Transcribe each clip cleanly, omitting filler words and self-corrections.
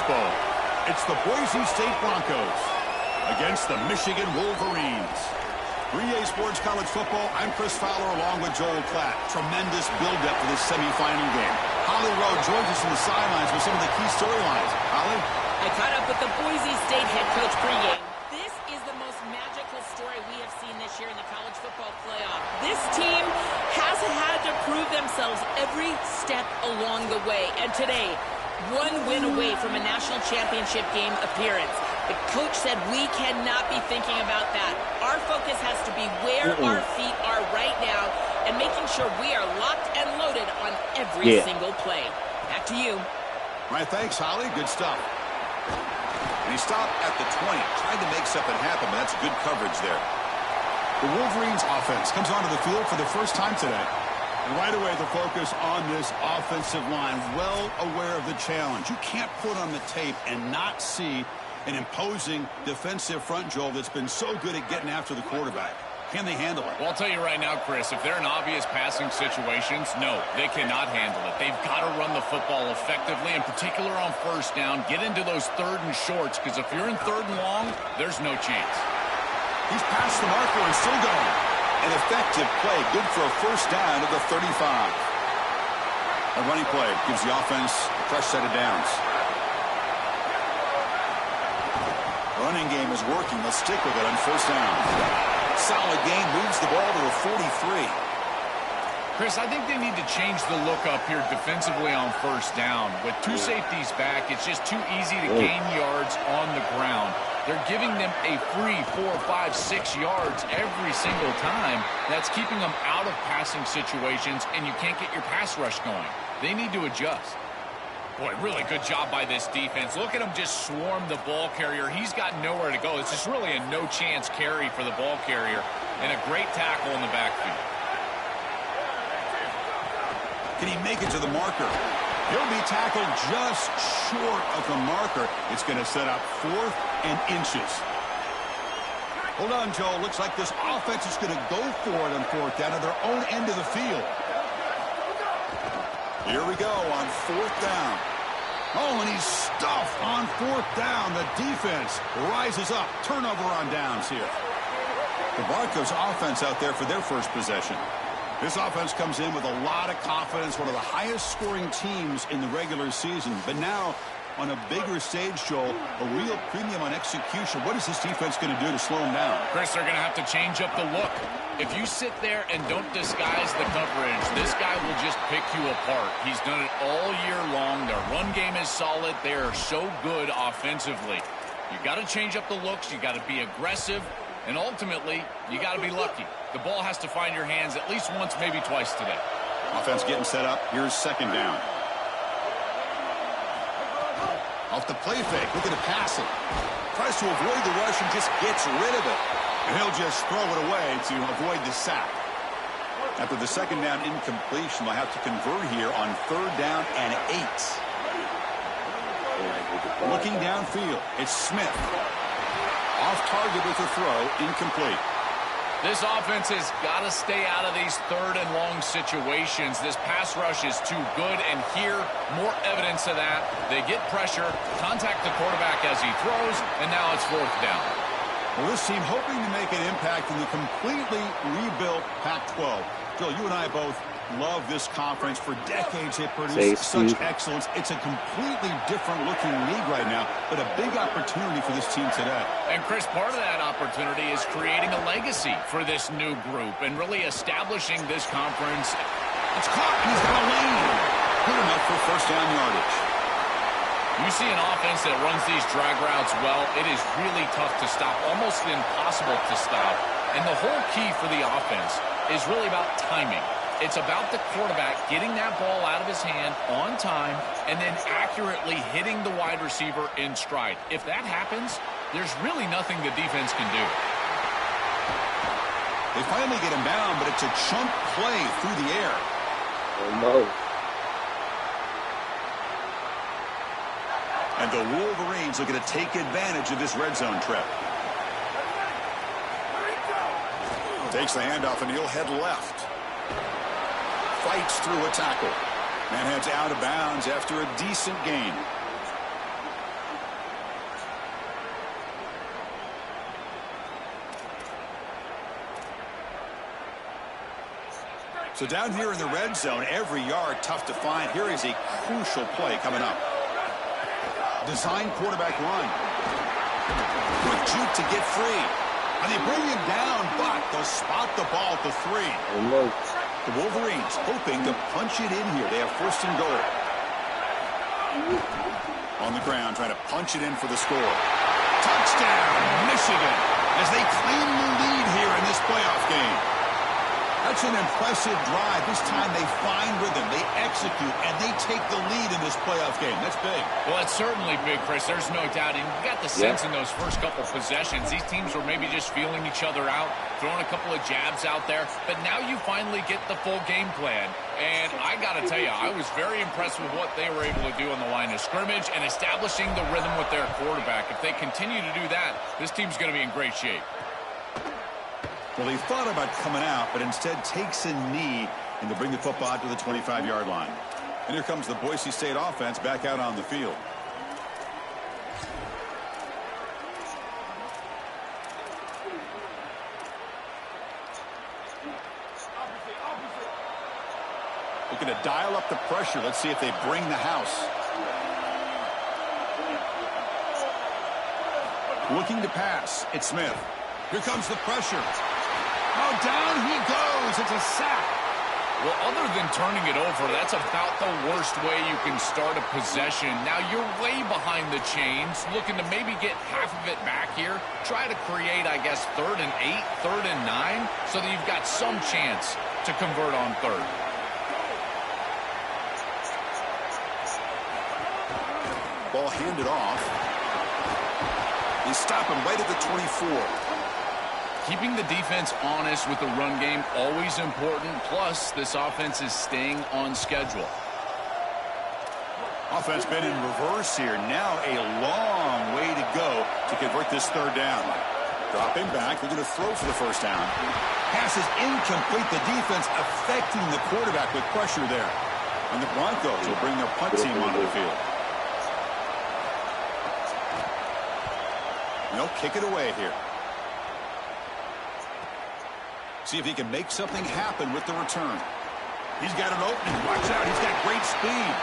football. It's the Boise State Broncos against the Michigan Wolverines. 3A Sports College Football, I'm Chris Fowler along with Joel Klatt. Tremendous build-up for this semifinal game. Holly Rowe joins us in the sidelines with some of the key storylines. Holly? I caught up with the Boise State head coach pregame. This is the most magical story we have seen this year in the college football playoff. This team has had to prove themselves every step along the way. And today, one win away from a national championship game appearance. The coach said we cannot be thinking about that. Our focus has to be where our feet are right now and making sure we are locked and loaded on every single play. Back to you. All right, thanks, Holly. Good stuff. And he stopped at the 20, trying to make something happen, but that's good coverage there. The Wolverines offense comes onto the field for the first time today. And right away, the focus on this offensive line, well aware of the challenge. You can't put on the tape and not see an imposing defensive front, Joel, that's been so good at getting after the quarterback. Can they handle it? Well, I'll tell you right now, Chris, if they're in obvious passing situations, no, they cannot handle it. They've got to run the football effectively, in particular on first down. Get into those third and shorts, because if you're in third and long, there's no chance. He's past the marker and still going. An effective play, good for a first down at the 35. A running play gives the offense a fresh set of downs. Running game is working. Let's stick with it on first down. Solid gain, moves the ball to the 43. Chris, I think they need to change the look up here defensively on first down. With two safeties back, it's just too easy to gain yards on the ground. They're giving them a free 4, 5, 6 yards every single time. That's keeping them out of passing situations, and you can't get your pass rush going. They need to adjust. Boy, really good job by this defense. Look at him just swarm the ball carrier. He's got nowhere to go. It's just really a no-chance carry for the ball carrier, and a great tackle in the backfield. Can he make it to the marker? He'll be tackled just short of the marker. It's going to set up 4th and inches. Hold on, Joe. Looks like this offense is going to go for it on 4th down at their own end of the field. Here we go on 4th down. Oh, and he's stuffed on 4th down. The defense rises up. Turnover on downs here. The Broncos offense out there for their first possession. This offense comes in with a lot of confidence, one of the highest scoring teams in the regular season. But now, on a bigger stage, Joel, a real premium on execution. What is this defense going to do to slow them down? Chris, they're going to have to change up the look. If you sit there and don't disguise the coverage, this guy will just pick you apart. He's done it all year long. Their run game is solid. They are so good offensively. You got to change up the looks. You got to be aggressive. And ultimately, you got to be lucky. The ball has to find your hands at least once, maybe twice today. Offense getting set up. Here's 2nd down. Off the play fake. Look at it passing. Tries to avoid the rush and just gets rid of it. And he'll just throw it away to avoid the sack. After the 2nd down incompletion, they'll have to convert here on 3rd down and 8. Looking downfield, it's Smith. Off target with the throw, incomplete. This offense has got to stay out of these 3rd and long situations. This pass rush is too good, and here, more evidence of that. They get pressure, contact the quarterback as he throws, and now it's 4th down. Well, this team hoping to make an impact in the completely rebuilt Pac-12. Joe, you and I both love this conference. For decades, it produced such excellence. It's a completely different-looking league right now, but a big opportunity for this team today. And, Chris, part of that opportunity is creating a legacy for this new group and really establishing this conference. It's caught, and he's got a lane. Good enough for first down yardage. You see an offense that runs these drag routes well, it is really tough to stop, almost impossible to stop. And the whole key for the offense is really about timing. It's about the quarterback getting that ball out of his hand on time and then accurately hitting the wide receiver in stride. If that happens, there's really nothing the defense can do. They finally get him down, but it's a chunk play through the air. Oh, no. And the Wolverines are going to take advantage of this red zone trip. Takes the handoff, and he'll head left. Fights through a tackle. And heads out of bounds after a decent gain. So down here in the red zone, every yard tough to find. Here is a crucial play coming up. Design quarterback run. Quick juke to get free. And they bring him down, but they'll spot the ball at the 3. The Wolverines hoping to punch it in here. They have first and goal. On the ground, trying to punch it in for the score. Touchdown, Michigan, as they claim the lead here in this playoff game. That's an impressive drive. This time they find rhythm, they execute, and they take the lead in this playoff game. That's big. Well, it's certainly big, Chris. There's no doubt. And you got the sense in those first couple possessions, these teams were maybe just feeling each other out, throwing a couple of jabs out there. But now you finally get the full game plan. And I got to tell you, I was very impressed with what they were able to do on the line of scrimmage and establishing the rhythm with their quarterback. If they continue to do that, this team's going to be in great shape. Well, he thought about coming out, but instead takes a knee, and to bring the football out to the 25-yard line. And here comes the Boise State offense back out on the field. Looking to dial up the pressure. Let's see if they bring the house. Looking to pass. It's Smith. Here comes the pressure. Oh, down he goes. It's a sack. Well, other than turning it over, that's about the worst way you can start a possession. Now, you're way behind the chains, looking to maybe get half of it back here. Try to create, I guess, 3rd and 8, 3rd and 9, so that you've got some chance to convert on 3rd. Ball handed off. They stop him right at the 24. Keeping the defense honest with the run game, always important. Plus, this offense is staying on schedule. Offense been in reverse here. Now a long way to go to convert this 3rd down. Dropping back. They're going to throw for the first down. Pass is incomplete. The defense affecting the quarterback with pressure there. And the Broncos will bring their punt team onto the field. They'll kick it away here. See if he can make something happen with the return. He's got an opening. Watch out. He's got great speed.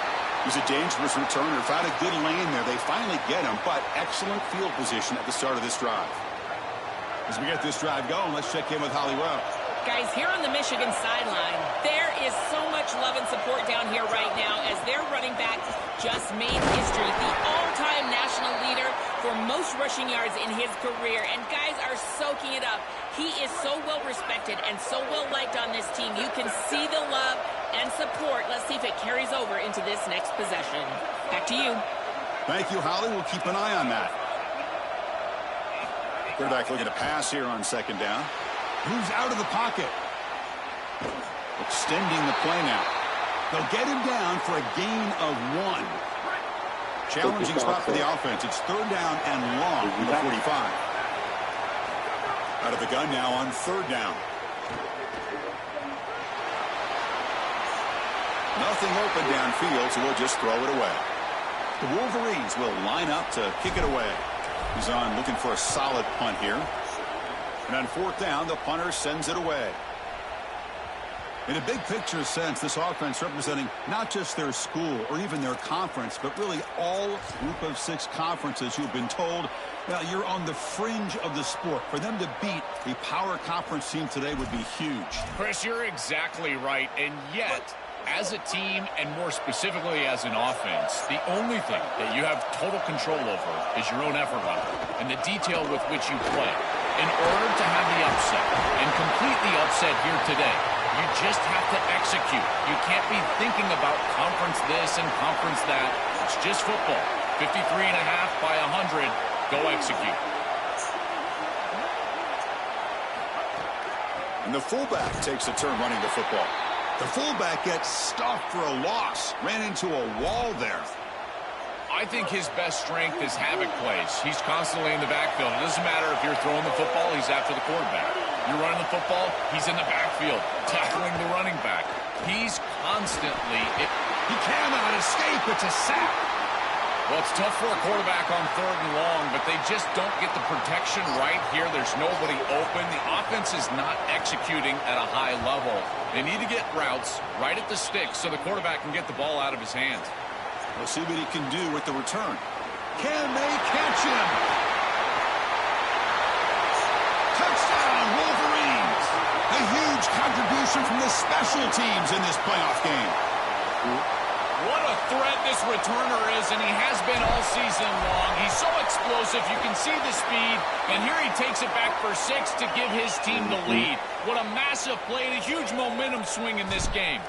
He's a dangerous returner. Found a good lane there. They finally get him, but excellent field position at the start of this drive. As we get this drive going, let's check in with Hollywood. Guys, here on the Michigan sideline, there is so much love and support down here right now as their running back just made history. The all-time national leader for most rushing yards in his career. And guys are soaking it up. He is so well respected and so well liked on this team. You can see the love and support. Let's see if it carries over into this next possession. Back to you. Thank you, Holly. We'll keep an eye on that. Quarterback looking to pass here on 2nd down. Moves out of the pocket. Extending the play now. They'll get him down for a gain of 1. Challenging spot for the offense. It's 3rd down and long from the 45. Out of the gun now on 3rd down. Nothing open downfield, so we'll just throw it away. The Wolverines will line up to kick it away. He's on looking for a solid punt here. And on 4th down, the punter sends it away. In a big picture sense, this offense representing not just their school or even their conference, but really all group of 6 conferences who've been told, well, you're on the fringe of the sport. For them to beat a power conference team today would be huge. Chris, you're exactly right. And yet, as a team and more specifically as an offense, the only thing that you have total control over is your own effort level and the detail with which you play. In order to have the upset and complete the upset here today, you just have to execute. You can't be thinking about conference this and conference that. It's just football. 53.5 by 100. Go execute. And the fullback takes a turn running the football. The fullback gets stuffed for a loss. Ran into a wall there. I think his best strength is havoc plays. He's constantly in the backfield. It doesn't matter if you're throwing the football, he's after the quarterback. You're running the football, he's in the backfield, tackling the running back. He's constantly... He cannot escape. It's a sack. Well, it's tough for a quarterback on 3rd and long, but they just don't get the protection right here. There's nobody open. The offense is not executing at a high level. They need to get routes right at the sticks so the quarterback can get the ball out of his hands. We'll see what he can do with the return. Can they catch him? Touchdown, Wolverines! A huge contribution from the special teams in this playoff game. What a threat this returner is, and he has been all season long. He's so explosive. You can see the speed, and here he takes it back for 6 to give his team the lead. What a massive play and a huge momentum swing in this game.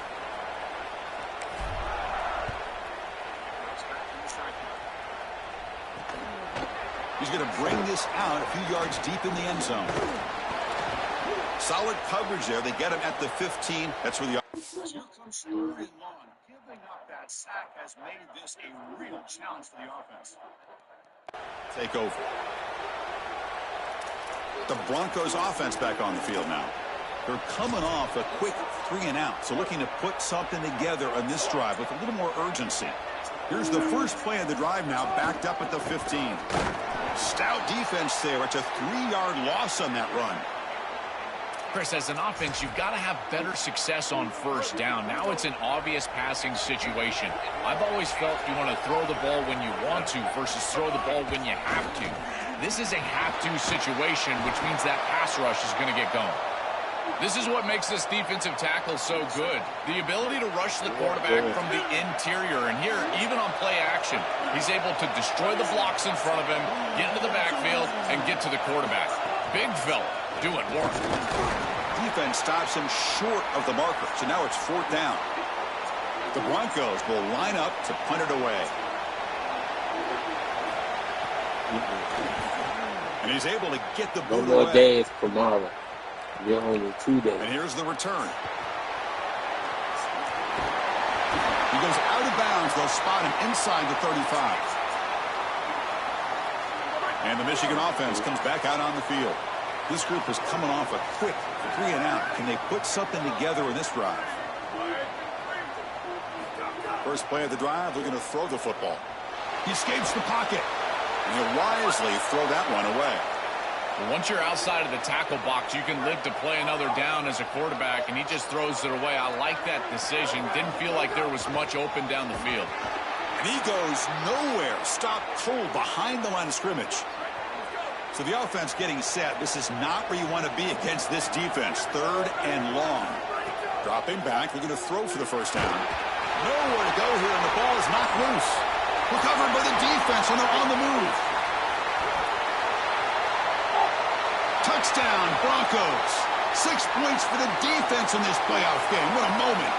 He's going to bring this out a few yards deep in the end zone. Solid coverage there. They get him at the 15. That's where the giving up that sack has made this a real challenge for the offense. Take over. The Broncos offense back on the field now. They're coming off a quick 3-and-out, so looking to put something together on this drive with a little more urgency. Here's the first play of the drive now, backed up at the 15. Stout defense there. It's a 3-yard loss on that run. Chris, as an offense, you've got to have better success on 1st down. Now it's an obvious passing situation. I've always felt you want to throw the ball when you want to versus throw the ball when you have to. This is a have-to situation, which means that pass rush is going to get going. This is what makes this defensive tackle so good. The ability to rush the quarterback from the interior. And here, even on play action, he's able to destroy the blocks in front of him, get into the backfield, and get to the quarterback. Big fella doing work. Defense stops him short of the marker, so now it's 4th down. The Broncos will line up to punt it away. And he's able to get the boot away. No more days tomorrow. You're only 2 days. And here's the return. He goes out of bounds. They'll spot him inside the 35. And the Michigan offense comes back out on the field. This group is coming off a quick 3-and-out. Can they put something together in this drive? First play of the drive, they're going to throw the football. He escapes the pocket. And he'll wisely throw that one away. Well, once you're outside of the tackle box, you can live to play another down as a quarterback, and he just throws it away. I like that decision. Didn't feel like there was much open down the field. And he goes nowhere. Stopped cold behind the line of scrimmage. So the offense getting set. This is not where you want to be against this defense. 3rd and long. Dropping back. They're going to throw for the 1st down. Nowhere to go here, and the ball is knocked loose. Recovered by the defense, and they're on the move. Touchdown, Broncos. 6 points for the defense in this playoff game. What a moment.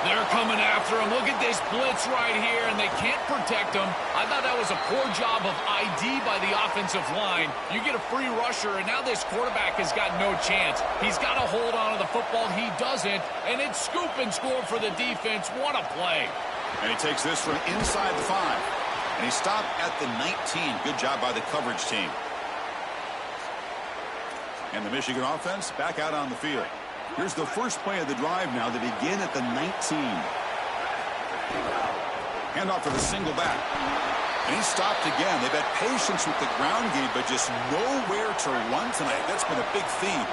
They're coming after him. Look at this blitz right here, and they can't protect him. I thought that was a poor job of ID by the offensive line. You get a free rusher, and now this quarterback has got no chance. He's got to hold on to the football. He doesn't, and it's scoop and score for the defense. What a play. And he takes this from inside the 5. And he stopped at the 19. Good job by the coverage team. And the Michigan offense back out on the field. Here's the first play of the drive now. They begin at the 19. Handoff for the single back. And he stopped again. They've had patience with the ground game, but just nowhere to run tonight. That's been a big theme.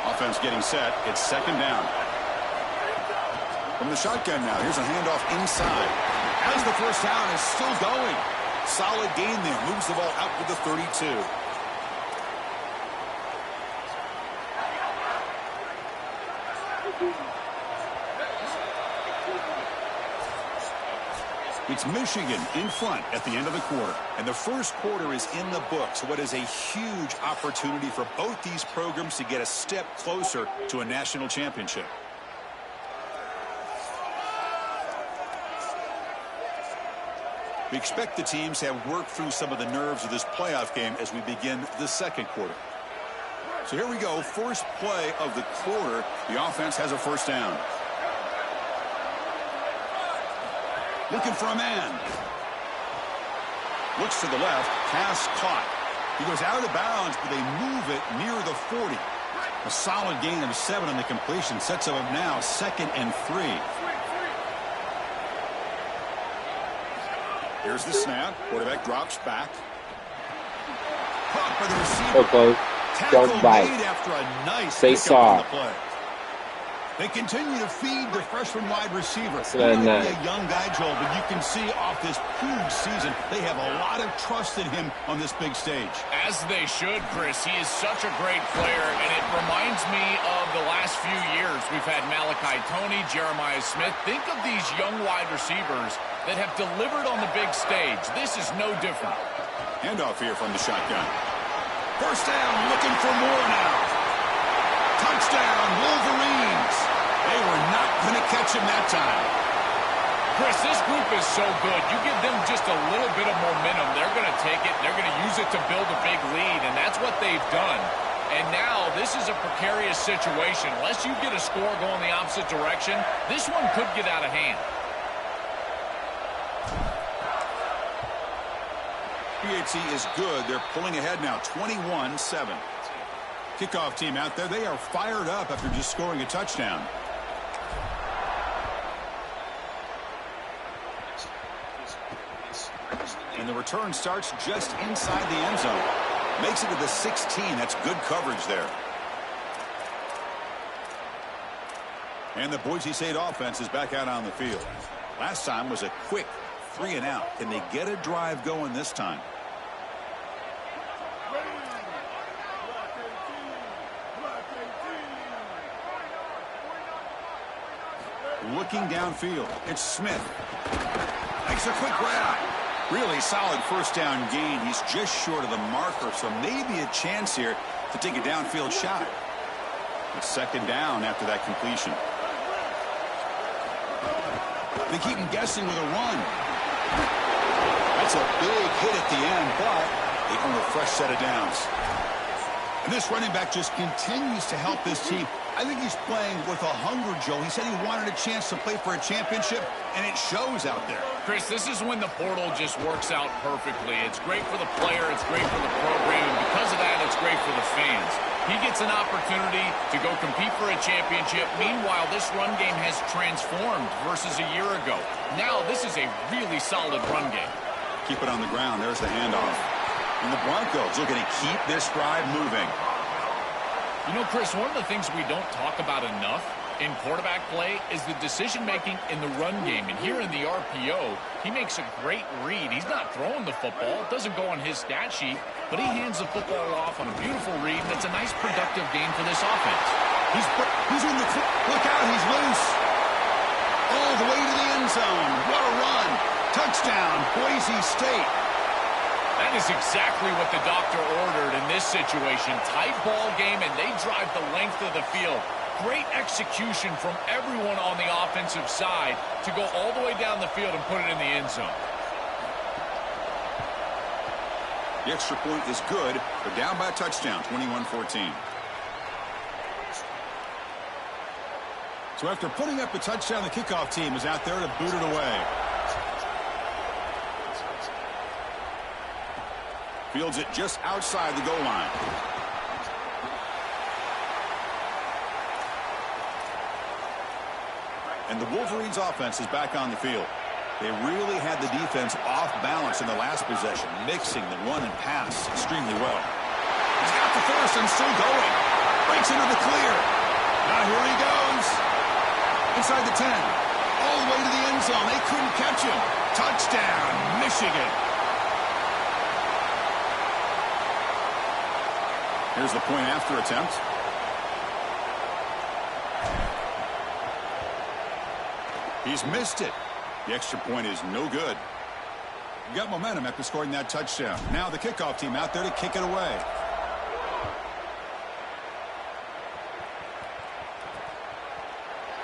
Offense getting set. It's 2nd down. From the shotgun now. Here's a handoff inside. As the 1st down is still going. Solid gain there. Moves the ball out to the 32. It's Michigan in front at the end of the quarter. And the first quarter is in the books. What is a huge opportunity for both these programs to get a step closer to a national championship. We expect the teams to have worked through some of the nerves of this playoff game as we begin the 2nd quarter. So here we go. First play of the quarter. The offense has a 1st down. Looking for a man. Looks to the left. Pass caught. He goes out of bounds, but they move it near the 40. A solid gain of 7 on the completion. Sets them up now 2nd and 3. Here's the snap. Quarterback drops back. Caught by the receiver. So close. Tackle Don't bite. made after a nice Say pickup on the soft. play. They continue to feed the freshman wide receiver. He Good might night. be a young guy, Joel, but you can see off this huge season, they have a lot of trust in him on this big stage. As they should, Chris. He is such a great player, and it reminds me of the last few years. We've had Malachi Toney, Jeremiah Smith. Think of these young wide receivers that have delivered on the big stage. This is no different. Handoff here from the shotgun. First down, looking for more now. Touchdown, Wolverines. They were not going to catch him that time. Chris, this group is so good. You give them just a little bit of momentum, they're going to take it, they're going to use it to build a big lead, and that's what they've done. And now this is a precarious situation. Unless you get a score going the opposite direction, this one could get out of hand. PHC is good. They're pulling ahead now, 21-7. Kickoff team out there. They are fired up after just scoring a touchdown. And the return starts just inside the end zone. Makes it to the 16. That's good coverage there. And the Boise State offense is back out on the field. Last time was a quick 3-and-out. Can they get a drive going this time? Looking downfield, it's Smith. Makes a quick grab. Really solid first down gain. He's just short of the marker, so maybe a chance here to take a downfield shot. It's second down after that completion. They keep him guessing with a run. That's a big hit at the end, but they earn a fresh set of downs. And this running back just continues to help this team. I think he's playing with a hunger, Joe. He said he wanted a chance to play for a championship, and it shows out there. Chris, this is when the portal just works out perfectly. It's great for the player, it's great for the program, and because of that, it's great for the fans. He gets an opportunity to go compete for a championship. Meanwhile, this run game has transformed versus a year ago. Now, this is a really solid run game. Keep it on the ground. There's the handoff. And the Broncos looking to keep this drive moving. You know, Chris, one of the things we don't talk about enough in quarterback play is the decision-making in the run game. And here in the RPO, he makes a great read. He's not throwing the football. It doesn't go on his stat sheet, but he hands the football off on a beautiful read, and it's a nice, productive game for this offense. He's in the look out, he's loose. All the way to the end zone. What a run. Touchdown, Boise State. That is exactly what the doctor ordered in this situation. Tight ball game, and they drive the length of the field. Great execution from everyone on the offensive side to go all the way down the field and put it in the end zone. The extra point is good. They're down by a touchdown, 21-14. So after putting up a touchdown, the kickoff team is out there to boot it away. Fields it just outside the goal line. And the Wolverines offense is back on the field. They really had the defense off balance in the last possession, mixing the run and pass extremely well. He's got the first and still going. Breaks into the clear. Now here he goes. Inside the 10. All the way to the end zone. They couldn't catch him. Touchdown, Michigan. Here's the point after attempt. He's missed it. The extra point is no good. You got momentum after scoring that touchdown. Now the kickoff team out there to kick it away.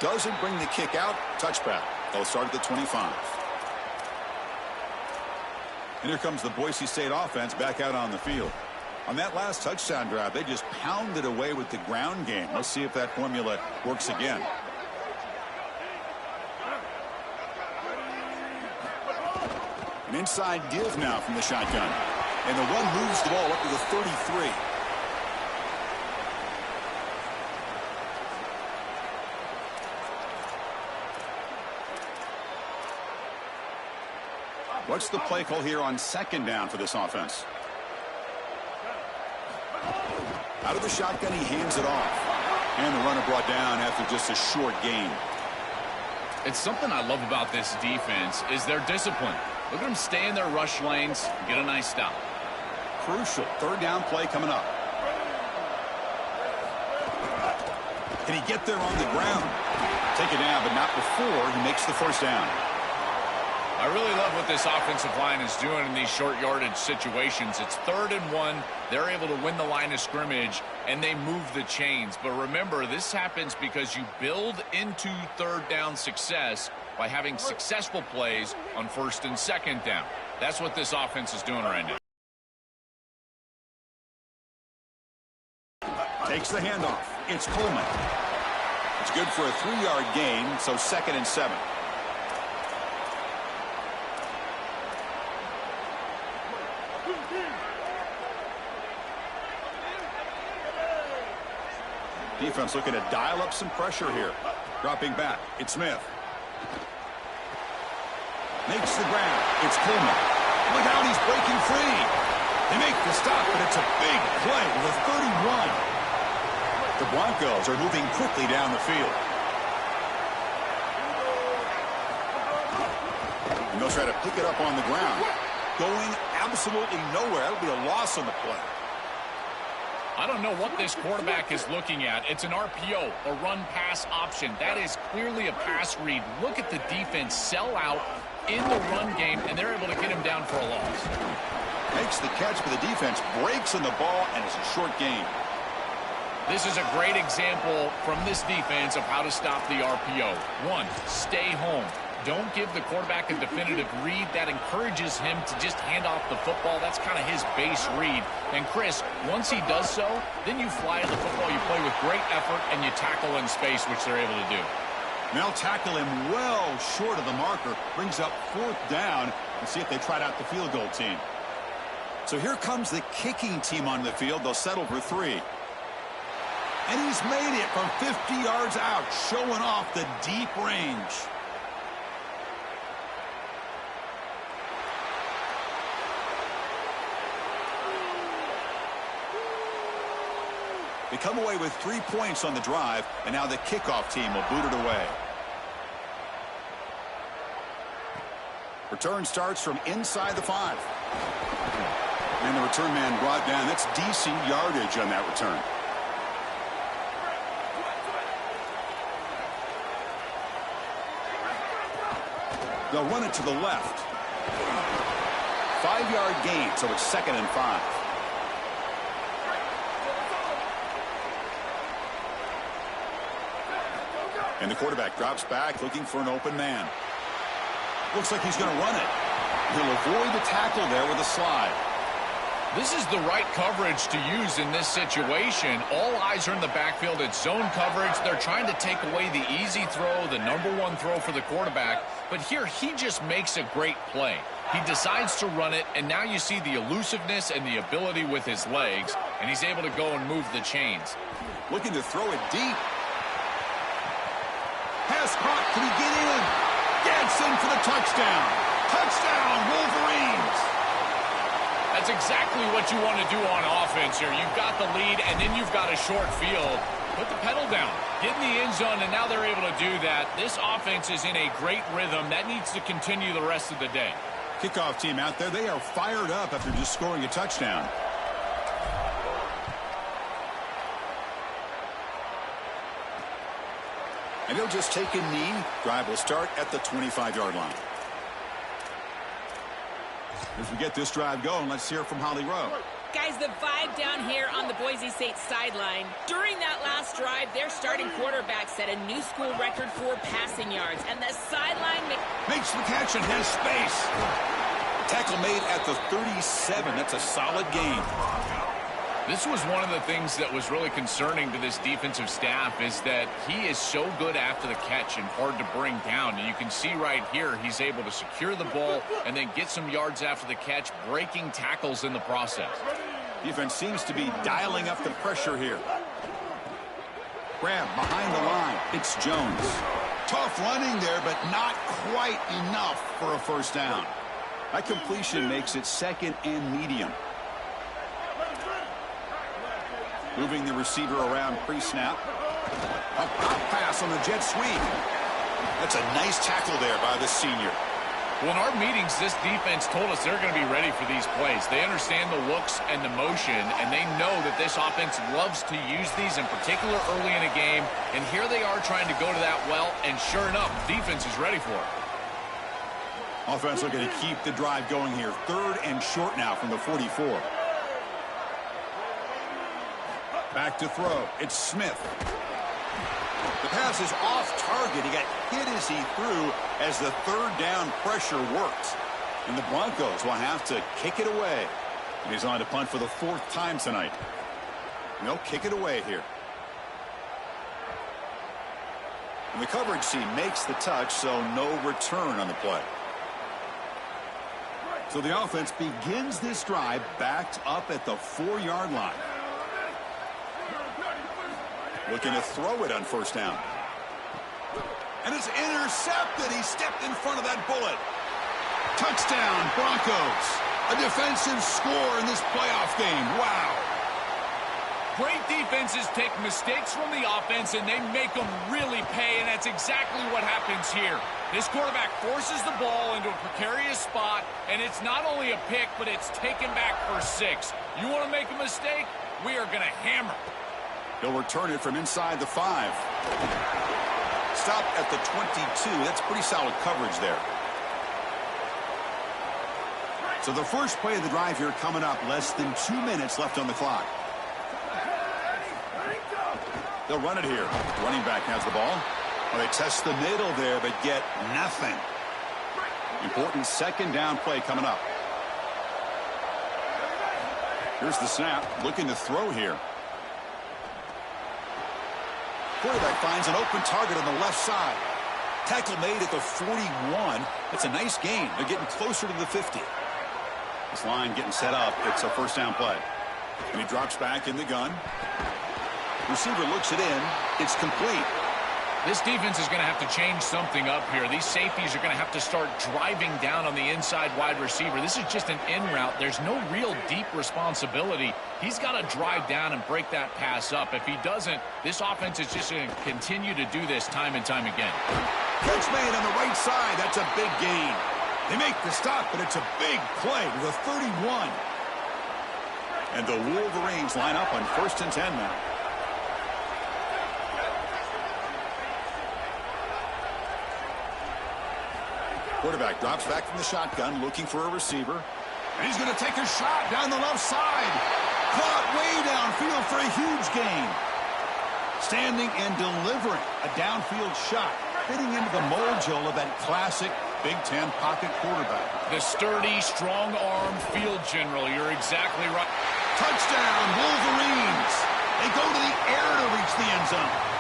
Doesn't bring the kick out. Touchback. They'll start at the 25. And here comes the Boise State offense back out on the field. On that last touchdown drive, they just pounded away with the ground game. Let's see if that formula works again. An inside give now from the shotgun. And the run moves the ball up to the 33. What's the play call here on second down for this offense? Out of the shotgun, he hands it off. And the runner brought down after just a short gain. It's something I love about this defense is their discipline. Look at them stay in their rush lanes, get a nice stop. Crucial third down play coming up. Can he get there on the ground? Take it down, but not before he makes the first down. I really love what this offensive line is doing in these short yardage situations. It's 3rd and 1. They're able to win the line of scrimmage, and they move the chains. But remember, this happens because you build into third down success by having successful plays on first and second down. That's what this offense is doing right now. Takes the handoff. It's Coleman. It's good for a 3-yard gain, so 2nd and 7. Defense looking to dial up some pressure here. Dropping back. It's Smith. Makes the grab. It's Coleman. Look out, he's breaking free. They make the stop, but it's a big play with a 31. The Broncos are moving quickly down the field. And they'll try to pick it up on the ground. Going absolutely nowhere. That'll be a loss on the play. I don't know what this quarterback is looking at. It's an RPO, a run-pass option. That is clearly a pass read. Look at the defense sell out in the run game, and they're able to get him down for a loss. Makes the catch, but the defense breaks on the ball, and it's a short gain. This is a great example from this defense of how to stop the RPO. 1, stay home. Don't give the quarterback a definitive read. That encourages him to just hand off the football. That's kind of his base read. And, Chris, once he does so, then you fly to the football. You play with great effort, and you tackle in space, which they're able to do. They'll tackle him well short of the marker. Brings up 4th down. And see if they tried out the field goal team. So here comes the kicking team on the field. They'll settle for 3. And he's made it from 50 yards out, showing off the deep range. They come away with 3 points on the drive, and now the kickoff team will boot it away. Return starts from inside the 5. And the return man brought down. That's decent yardage on that return. They'll run it to the left. 5-yard gain, so it's 2nd and 5. And the quarterback drops back looking for an open man. Looks like he's going to run it. He'll avoid the tackle there with a slide. This is the right coverage to use in this situation. All eyes are in the backfield. It's zone coverage. They're trying to take away the easy throw, the #1 throw for the quarterback. But here he just makes a great play. He decides to run it, and now you see the elusiveness and the ability with his legs, and he's able to go and move the chains. Looking to throw it deep. Pass caught. Can he get in? Gets in for the touchdown. Touchdown, Wolverines. That's exactly what you want to do on offense here. You've got the lead, and then you've got a short field. Put the pedal down. Get in the end zone, and now they're able to do that. This offense is in a great rhythm. That needs to continue the rest of the day. Kickoff team out there. They are fired up after just scoring a touchdown. And he'll just take a knee. Drive will start at the 25-yard line. As we get this drive going, let's hear from Holly Rowe. Guys, the vibe down here on the Boise State sideline. During that last drive, their starting quarterback set a new school record for passing yards. And the sideline makes the catch and has space. Tackle made at the 37. That's a solid gain. This was one of the things that was really concerning to this defensive staff is that he is so good after the catch and hard to bring down. And you can see right here he's able to secure the ball and then get some yards after the catch, breaking tackles in the process. Defense seems to be dialing up the pressure here. Grab behind the line. It's Jones. Tough running there, but not quite enough for a first down. That completion makes it 2nd and medium. Moving the receiver around pre-snap. A pop pass on the jet sweep. That's a nice tackle there by the senior. Well, in our meetings, this defense told us they're going to be ready for these plays. They understand the looks and the motion, and they know that this offense loves to use these, in particular early in a game. And here they are trying to go to that well, and sure enough, defense is ready for it. Offense looking to keep the drive going here. 3rd and short now from the 44. Back to throw. It's Smith. The pass is off target. He got hit as he threw as the 3rd down pressure worked. And the Broncos will have to kick it away. And he's on to punt for the 4th time tonight. And they'll kick it away here. And the coverage team makes the touch, so no return on the play. So the offense begins this drive backed up at the 4-yard line. Looking to throw it on 1st down. And it's intercepted. He stepped in front of that bullet. Touchdown, Broncos. A defensive score in this playoff game. Wow. Great defenses take mistakes from the offense, and they make them really pay, and that's exactly what happens here. This quarterback forces the ball into a precarious spot, and it's not only a pick, but it's taken back for 6. You want to make a mistake? We are going to hammer. He'll return it from inside the 5. Stop at the 22. That's pretty solid coverage there. So the first play of the drive here coming up. Less than 2 minutes left on the clock. They'll run it here. Running back has the ball. Well, they test the middle there, but get nothing. Important 2nd down play coming up. Here's the snap. Looking to throw here. Quarterback finds an open target on the left side. Tackle made at the 41. It's a nice gain. They're getting closer to the 50. This line getting set up. It's a 1st down play. And he drops back in the gun. Receiver looks it in. It's complete. This defense is going to have to change something up here. These safeties are going to have to start driving down on the inside wide receiver. This is just an in route. There's no real deep responsibility. He's got to drive down and break that pass up. If he doesn't, this offense is just going to continue to do this time and time again. Catch made on the right side. That's a big gain. They make the stop, but it's a big play to the 31. And the Wolverines line up on 1st and 10 now. Quarterback drops back from the shotgun, looking for a receiver. And he's going to take a shot down the left side. Caught way downfield for a huge gain. Standing and delivering a downfield shot, fitting into the mold, Joel, of that classic Big Ten pocket quarterback. The sturdy, strong-arm field general. You're exactly right. Touchdown, Wolverines. They go to the air to reach the end zone.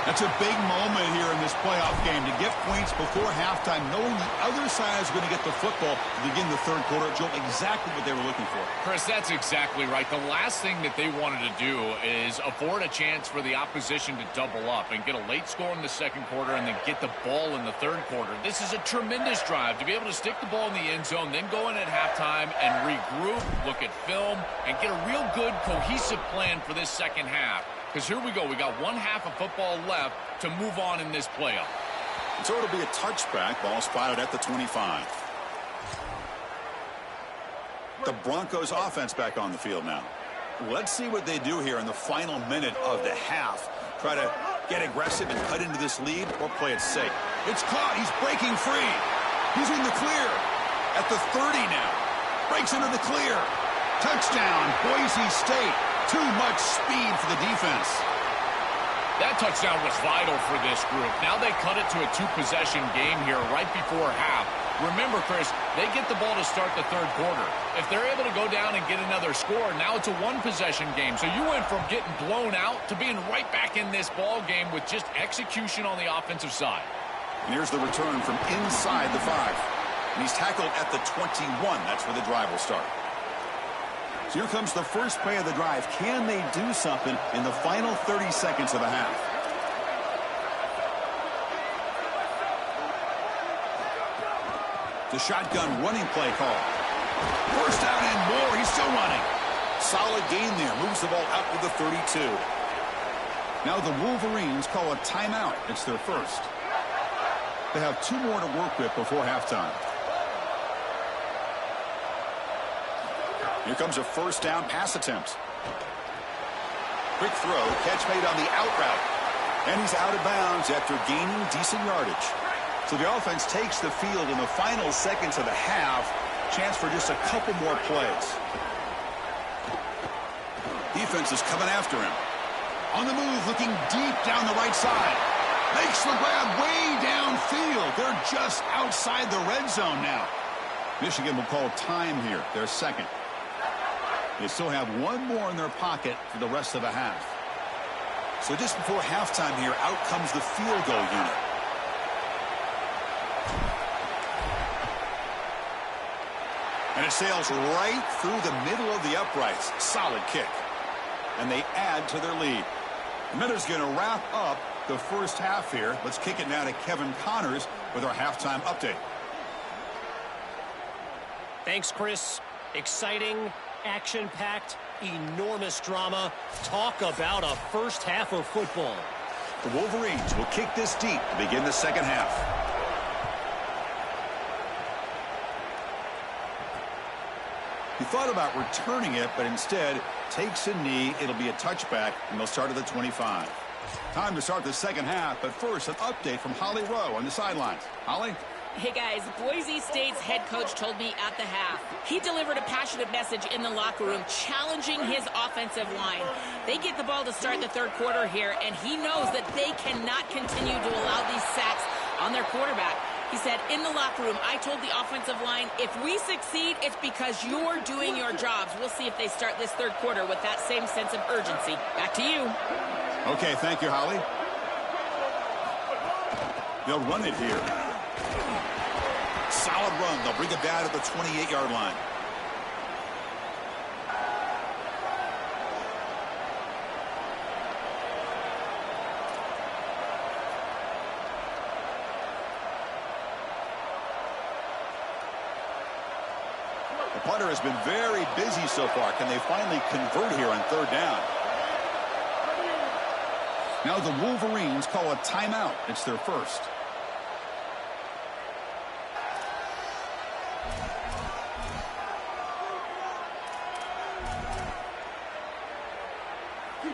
That's a big moment here in this playoff game, to get points before halftime, knowing the other side is going to get the football to begin the 3rd quarter. Joe, exactly what they were looking for. Chris, that's exactly right. The last thing that they wanted to do is afford a chance for the opposition to double up and get a late score in the 2nd quarter and then get the ball in the 3rd quarter. This is a tremendous drive to be able to stick the ball in the end zone, then go in at halftime and regroup, look at film, and get a real good, cohesive plan for this 2nd half. Because here we go. We got 1 half of football left to move on in this playoff. And so it'll be a touchback. Ball spotted at the 25. The Broncos offense back on the field now. Let's see what they do here in the final minute of the half. Try to get aggressive and cut into this lead, or play it safe. It's caught. He's breaking free. He's in the clear at the 30 now. Breaks into the clear. Touchdown, Boise State. Too much speed for the defense. That touchdown was vital for this group. Now they cut it to a 2-possession game here right before half. Remember, Chris, they get the ball to start the 3rd quarter. If they're able to go down and get another score, now it's a 1-possession game. So you went from getting blown out to being right back in this ball game with just execution on the offensive side. And here's the return from inside the 5. And he's tackled at the 21. That's where the drive will start. So here comes the first play of the drive. Can they do something in the final 30 seconds of the half? The shotgun running play call. First down and more. He's still running. Solid gain there. Moves the ball out to the 32. Now the Wolverines call a timeout. It's their first. They have 2 more to work with before halftime. Here comes a first down pass attempt. Quick throw. Catch made on the out route. And he's out of bounds after gaining decent yardage. So the offense takes the field in the final seconds of the half. Chance for just a couple more plays. Defense is coming after him. On the move, looking deep down the right side. Makes the grab way downfield. They're just outside the red zone now. Michigan will call time here, their second. They still have 1 more in their pocket for the rest of the half. So just before halftime here, out comes the field goal unit. And it sails right through the middle of the uprights. Solid kick. And they add to their lead. The Miners going to wrap up the first half here. Let's kick it now to Kevin Connors with our halftime update. Thanks, Chris. Exciting, action-packed, enormous drama. Talk about a first half of football. The Wolverines will kick this deep to begin the second half. He thought about returning it, but instead takes a knee. It'll be a touchback, and they'll start at the 25. Time to start the second half, but first an update from Holly Rowe on the sidelines. Holly? Hey guys, Boise State's head coach told me at the half he delivered a passionate message in the locker room challenging his offensive line. They get the ball to start the third quarter here, and he knows that they cannot continue to allow these sacks on their quarterback. He said, in the locker room, I told the offensive line, if we succeed, it's because you're doing your jobs. We'll see if they start this third quarter with that same sense of urgency. Back to you. Okay, thank you, Holly. They'll run it here. Solid run. They'll bring it down at the 28-yard line. The punter has been very busy so far. Can they finally convert here on third down? Now the Wolverines call a timeout. It's their first.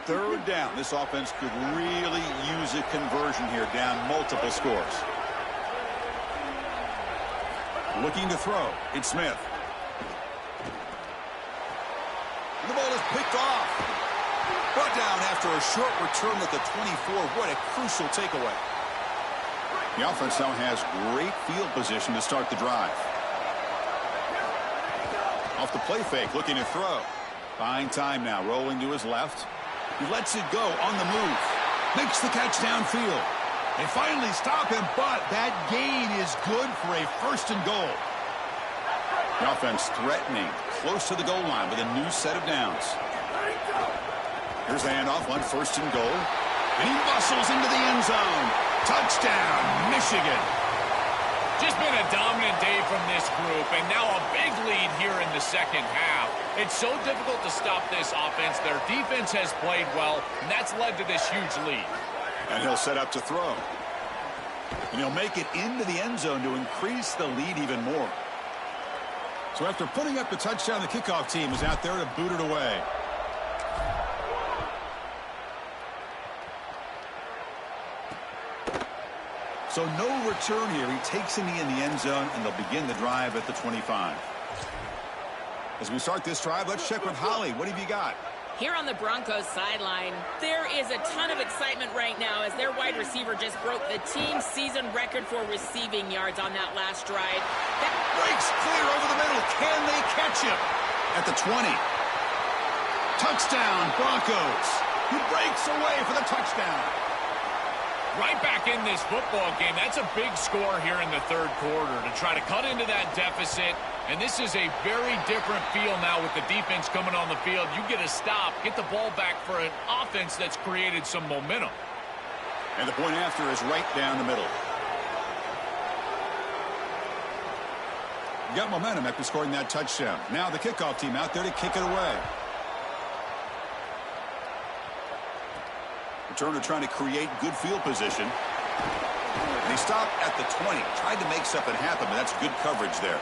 Third down. This offense could really use a conversion here, down multiple scores. Looking to throw. It's Smith. And the ball is picked off. Brought down after a short return at the 24. What a crucial takeaway. The offense now has great field position to start the drive. Off the play fake, looking to throw. Buying time now, rolling to his left. He lets it go on the move. Makes the catch downfield. They finally stop him, but that gain is good for a first and goal. The offense threatening, close to the goal line with a new set of downs. Here's the handoff on first and goal. And he bustles into the end zone. Touchdown, Michigan. Just been a dominant day from this group, and now a big lead here in the second half. It's so difficult to stop this offense. Their defense has played well, and that's led to this huge lead. And he'll set up to throw. And he'll make it into the end zone to increase the lead even more. So after putting up the touchdown, the kickoff team is out there to boot it away. So no return here. He takes a knee in the end zone, and they'll begin the drive at the 25. As we start this drive, let's check with Holly. What have you got? Here on the Broncos sideline, there is a ton of excitement right now as their wide receiver just broke the team season record for receiving yards on that last drive. That breaks clear over the middle. Can they catch him? At the 20. Touchdown, Broncos. He breaks away for the touchdown. Right back in this football game. That's a big score here in the third quarter to try to cut into that deficit. And this is a very different feel now with the defense coming on the field. You get a stop, get the ball back for an offense that's created some momentum. And the point after is right down the middle. Got momentum after scoring that touchdown. Now the kickoff team out there to kick it away. Returner trying to create good field position. And he stopped at the 20. Tried to make something happen, but that's good coverage there.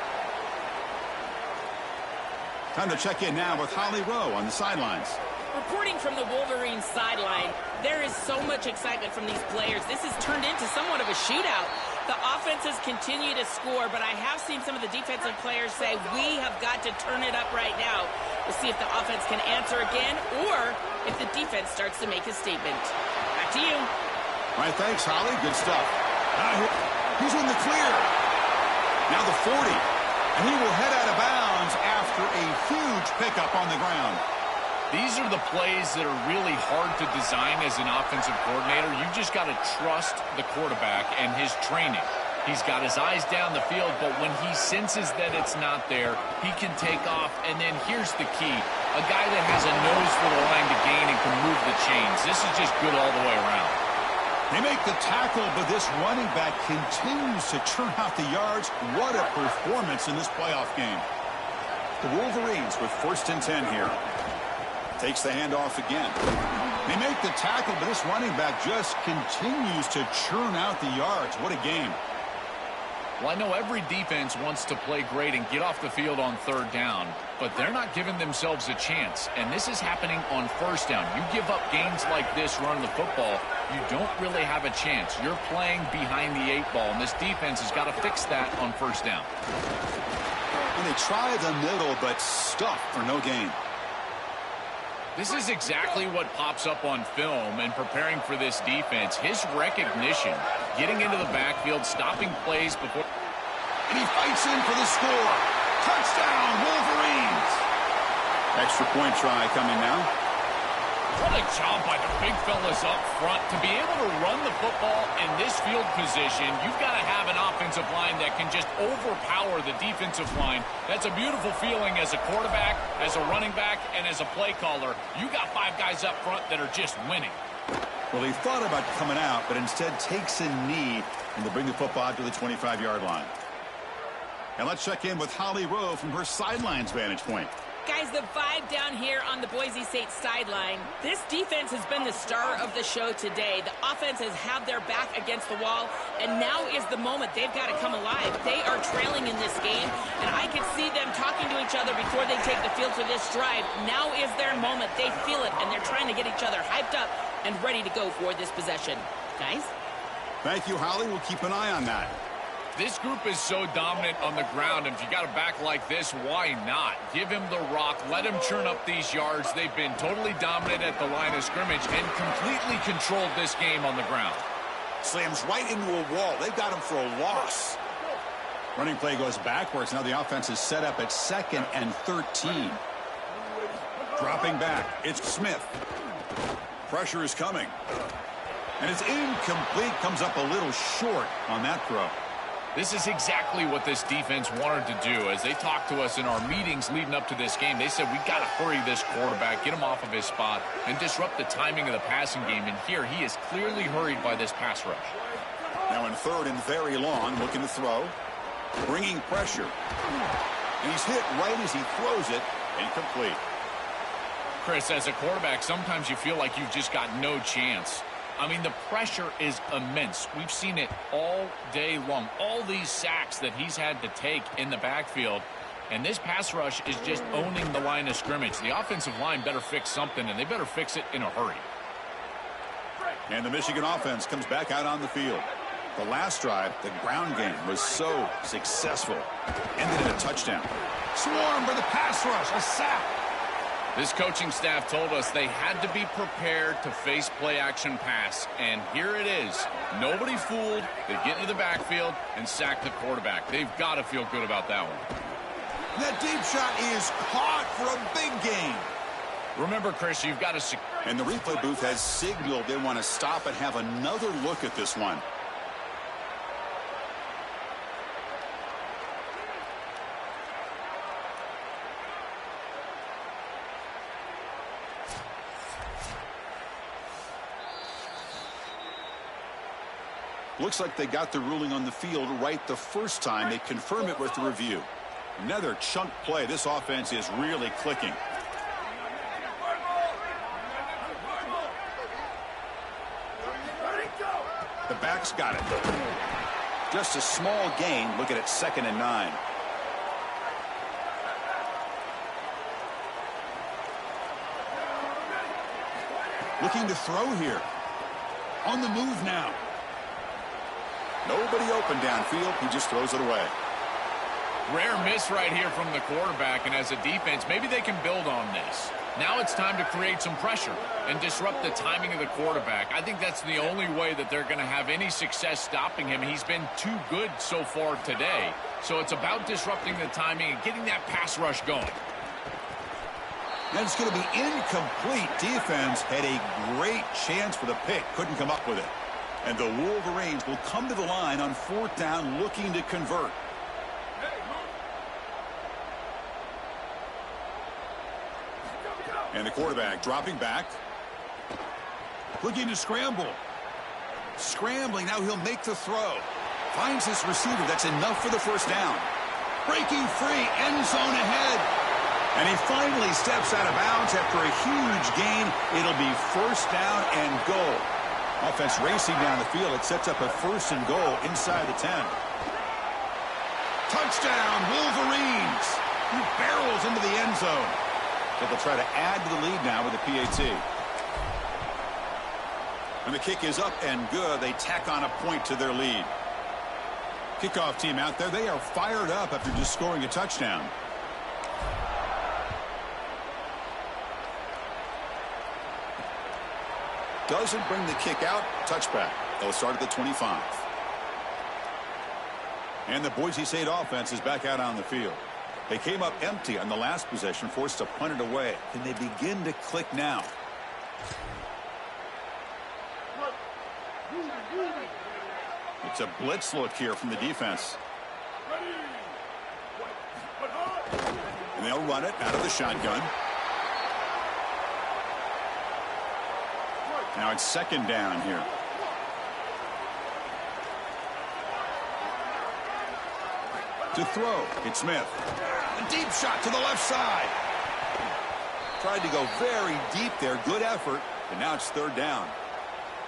Time to check in now with Holly Rowe on the sidelines. Reporting from the Wolverines sideline, there is so much excitement from these players. This has turned into somewhat of a shootout. The offenses continue to score, but I have seen some of the defensive players say, we have got to turn it up right now. We'll see if the offense can answer again or if the defense starts to make a statement. Back to you. All right, thanks, Holly. Good stuff. He's in the clear. Now the 40. And he will head out of bounds after a huge pickup on the ground. These are the plays that are really hard to design as an offensive coordinator. You've just got to trust the quarterback and his training. He's got his eyes down the field, but when he senses that it's not there, he can take off. And then here's the key. A guy that has a nose for the line to gain and can move the chains. This is just good all the way around. They make the tackle, but this running back continues to churn out the yards. What a performance in this playoff game. The Wolverines with 1st and 10 here. Takes the handoff again. They make the tackle, but this running back just continues to churn out the yards. What a game. Well, I know every defense wants to play great and get off the field on 3rd down, but they're not giving themselves a chance, and this is happening on 1st down. You give up games like this running the football, you don't really have a chance. You're playing behind the 8 ball, and this defense has got to fix that on 1st down. And they try the middle, but stuff for no gain. This is exactly what pops up on film and preparing for this defense. His recognition, getting into the backfield, stopping plays before. And he fights in for the score. Touchdown, Wolverines. Extra point try coming now. What a job by the big fellas up front. To be able to run the football in this field position, you've got to have an offensive line that can just overpower the defensive line. That's a beautiful feeling as a quarterback, as a running back, and as a play caller. You got 5 guys up front that are just winning. Well, he thought about coming out, but instead takes a knee and to bring the football out to the 25-yard line. And let's check in with Holly Rowe from her sidelines vantage point. Guys, the vibe down here on the Boise State sideline, this defense has been the star of the show today. The offense has had their back against the wall, and now is the moment they've got to come alive. They are trailing in this game, and I can see them talking to each other before they take the field for this drive. Now is their moment. They feel it, and they're trying to get each other hyped up and ready to go for this possession. Guys? Thank you, Holly. We'll keep an eye on that. This group is so dominant on the ground, and if you got a back like this, why not? Give him the rock, let him churn up these yards. They've been totally dominant at the line of scrimmage and completely controlled this game on the ground. Slams right into a wall. They've got him for a loss. Running play goes backwards. Now the offense is set up at 2nd and 13. Dropping back. It's Smith. Pressure is coming. And it's incomplete. Comes up a little short on that throw. This is exactly what this defense wanted to do. As they talked to us in our meetings leading up to this game, they said, we got to hurry this quarterback, get him off of his spot, and disrupt the timing of the passing game. And here, he is clearly hurried by this pass rush. Now in 3rd and very long, looking to throw. Bringing pressure. And he's hit right as he throws it. Incomplete. Chris, as a quarterback, sometimes you feel like you've just got no chance. I mean, the pressure is immense. We've seen it all day long. All these sacks that he's had to take in the backfield. And this pass rush is just owning the line of scrimmage. The offensive line better fix something, and they better fix it in a hurry. And the Michigan offense comes back out on the field. The last drive, the ground game, was so successful. Ended in a touchdown. Swarm for the pass rush. A sack. This coaching staff told us they had to be prepared to face play-action pass, and here it is. Nobody fooled. They get into the backfield and sack the quarterback. They've got to feel good about that one. That deep shot is caught for a big gain. Remember, Chris, you've got to... And the replay booth has signaled they want to stop and have another look at this one. Looks like they got the ruling on the field right the first time. They confirm it with the review. Another chunk play. This offense is really clicking. The back's got it. Just a small gain. Look at it, 2nd and 9. Looking to throw here. On the move now. Nobody open downfield. He just throws it away. Rare miss right here from the quarterback, and as a defense, maybe they can build on this. Now it's time to create some pressure and disrupt the timing of the quarterback. I think that's the only way that they're going to have any success stopping him. He's been too good so far today. So it's about disrupting the timing and getting that pass rush going. And it's going to be incomplete. Defense had a great chance for the pick. Couldn't come up with it. And the Wolverines will come to the line on 4th down looking to convert. And the quarterback dropping back. Looking to scramble. Scrambling. Now he'll make the throw. Finds his receiver. That's enough for the 1st down. Breaking free. End zone ahead. And he finally steps out of bounds after a huge gain. It'll be 1st down and goal. Offense racing down the field. It sets up a 1st and goal inside the 10. Touchdown, Wolverines. He barrels into the end zone. So they'll try to add to the lead now with a PAT. And the kick is up and good. They tack on a point to their lead. Kickoff team out there. They are fired up after just scoring a touchdown. Doesn't bring the kick out. Touchback. They'll start at the 25. And the Boise State offense is back out on the field. They came up empty on the last possession, forced to punt it away. Can they begin to click now? It's a blitz look here from the defense. And they'll run it out of the shotgun. Now it's 2nd down here. To throw, it's Smith. A deep shot to the left side. Tried to go very deep there. Good effort. And now it's 3rd down.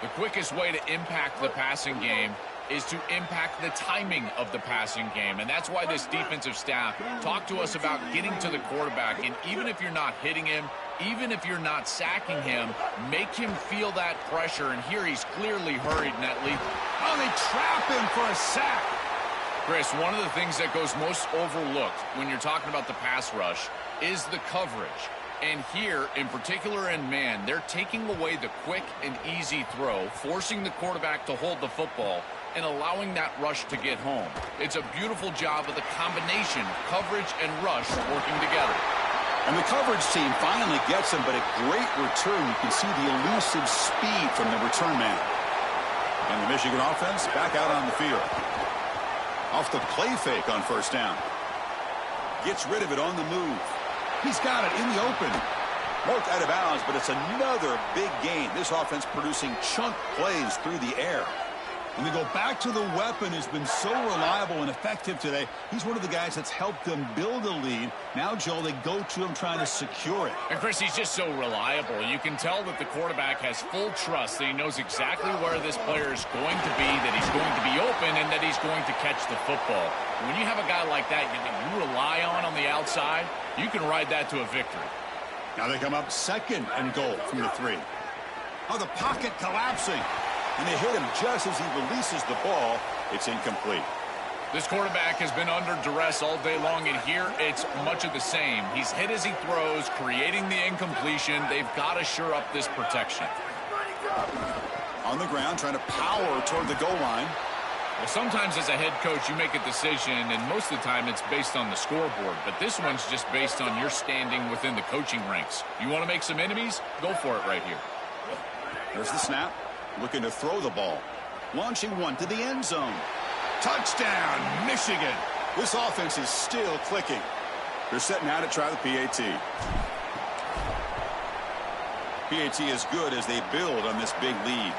The quickest way to impact the passing game is to impact the timing of the passing game. And that's why this defensive staff talked to us about getting to the quarterback. And even if you're not hitting him, even if you're not sacking him, make him feel that pressure. And here he's clearly hurried, Netley. Oh, they trap him for a sack. Chris, one of the things that goes most overlooked when you're talking about the pass rush is the coverage. And here, in particular in man, they're taking away the quick and easy throw, forcing the quarterback to hold the football, and allowing that rush to get home. It's a beautiful job of the combination of coverage and rush working together. And the coverage team finally gets him, but a great return. You can see the elusive speed from the return man. And the Michigan offense back out on the field. Off the play fake on 1st down. Gets rid of it on the move. He's got it in the open. Marked out of bounds, but it's another big gain. This offense producing chunk plays through the air. And they go back to the weapon who's been so reliable and effective today. He's one of the guys that's helped them build a lead. Now, Joel, they go to him trying to secure it. And, Chris, he's just so reliable. You can tell that the quarterback has full trust that he knows exactly where this player is going to be, that he's going to be open, and that he's going to catch the football. When you have a guy like that you rely on the outside, you can ride that to a victory. Now they come up 2nd and goal from the 3. Oh, the pocket collapsing. And they hit him just as he releases the ball. It's incomplete. This quarterback has been under duress all day long, and here it's much of the same. He's hit as he throws, creating the incompletion. They've got to shore up this protection. On the ground, trying to power toward the goal line. Well, sometimes as a head coach, you make a decision, and most of the time it's based on the scoreboard. But this one's just based on your standing within the coaching ranks. You want to make some enemies? Go for it right here. There's the snap. Looking to throw the ball. Launching one to the end zone. Touchdown, Michigan. This offense is still clicking. They're setting out to try the PAT. PAT is good as they build on this big lead.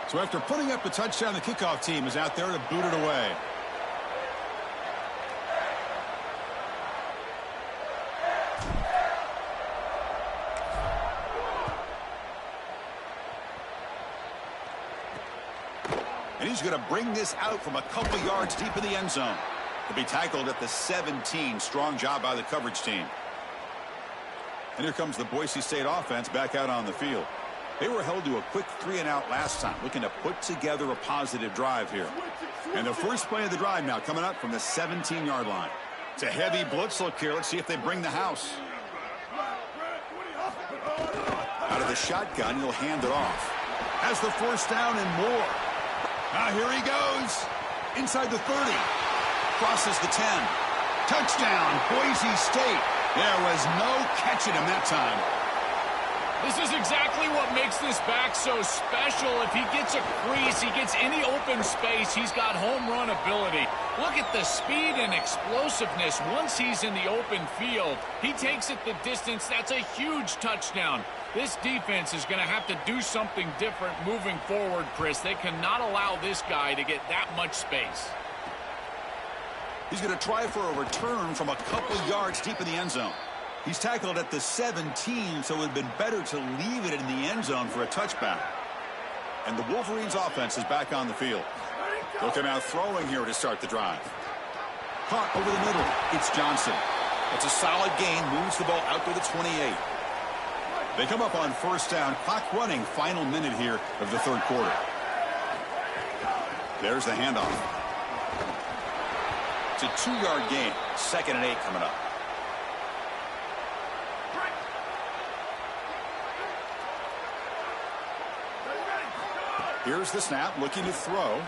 So after putting up the touchdown, the kickoff team is out there to boot it away. And he's going to bring this out from a couple yards deep in the end zone. To be tackled at the 17. Strong job by the coverage team. And here comes the Boise State offense back out on the field. They were held to a quick 3-and-out last time, looking to put together a positive drive here. And the first play of the drive now coming up from the 17-yard line. It's a heavy blitz look here. Let's see if they bring the house. Out of the shotgun, he'll hand it off. Has the first down and more. Now here he goes. Inside the 30. Crosses the 10. Touchdown, Boise State. There was no catching him that time. This is exactly what makes this back so special. If he gets a crease, he gets any open space, he's got home run ability. Look at the speed and explosiveness once he's in the open field. He takes it the distance. That's a huge touchdown. This defense is going to have to do something different moving forward, Chris. They cannot allow this guy to get that much space. He's going to try for a return from a couple yards deep in the end zone. He's tackled at the 17, so it would have been better to leave it in the end zone for a touchback. And the Wolverines offense is back on the field. They'll come out throwing here to start the drive. Caught over the middle. It's Johnson. It's a solid gain. Moves the ball out to the 28. They come up on first down. Clock running. Final minute here of the third quarter. There's the handoff. It's a 2-yard gain. 2nd and 8 coming up. Here's the snap, looking to throw.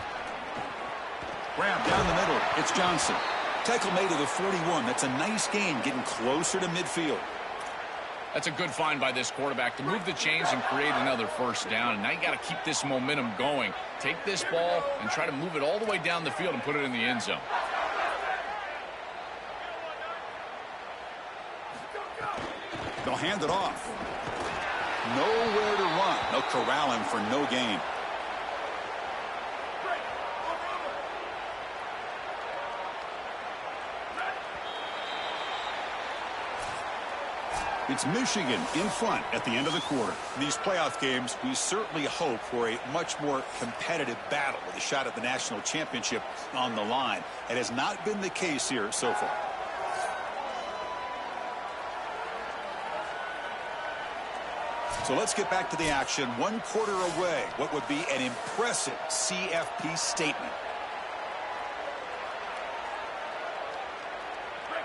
Grab down the middle. It's Johnson. Tackle made to the 41. That's a nice gain, getting closer to midfield. That's a good find by this quarterback to move the chains and create another first down. And now you got to keep this momentum going. Take this ball and try to move it all the way down the field and put it in the end zone. They'll hand it off. Nowhere to run. They'll corral him for no gain. It's Michigan in front at the end of the quarter. In these playoff games, we certainly hope for a much more competitive battle with a shot at the national championship on the line. It has not been the case here so far. So let's get back to the action. 1 quarter away. What would be an impressive CFP statement.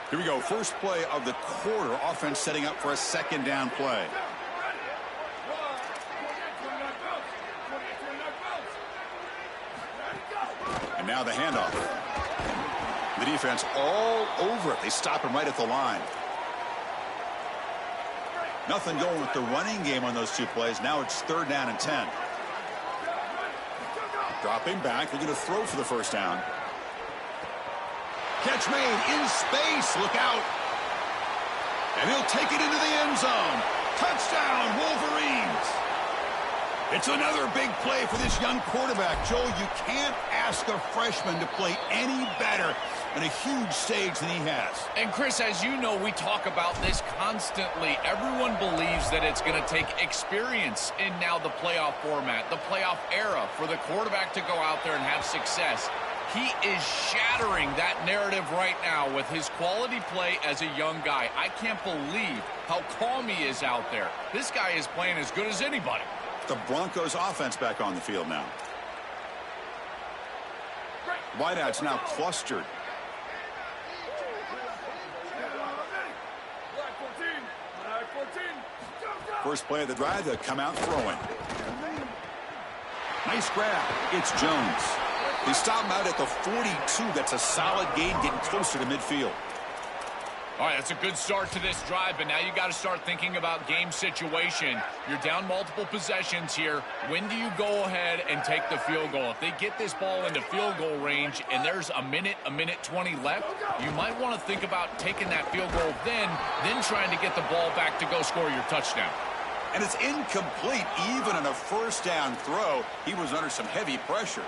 Here we go. First play of the quarter. Offense setting up for a 2nd down play. And now the handoff. The defense all over it. They stop him right at the line. Nothing going with the running game on those 2 plays. Now it's 3rd down and 10. Dropping back. They're going to throw for the first down. Catch made in space. Look out. And he'll take it into the end zone. Touchdown, Wolverines. It's another big play for this young quarterback. Joe, you can't ask a freshman to play any better on a huge stage than he has. And Chris, as you know, we talk about this constantly. Everyone believes that it's going to take experience in now the playoff format, the playoff era, for the quarterback to go out there and have success. He is shattering that narrative right now with his quality play as a young guy. I can't believe how calm he is out there. This guy is playing as good as anybody. The Broncos offense back on the field now. Wideouts now clustered. First play of the drive, they'll come out throwing. Nice grab. It's Jones. They stop him out at the 42. That's a solid gain, getting closer to midfield. All right, that's a good start to this drive, but now you got to start thinking about game situation. You're down multiple possessions here. When do you go ahead and take the field goal? If they get this ball into field goal range and there's a minute 20 left, you might want to think about taking that field goal then trying to get the ball back to go score your touchdown. And it's incomplete. Even on a first down throw, he was under some heavy pressure.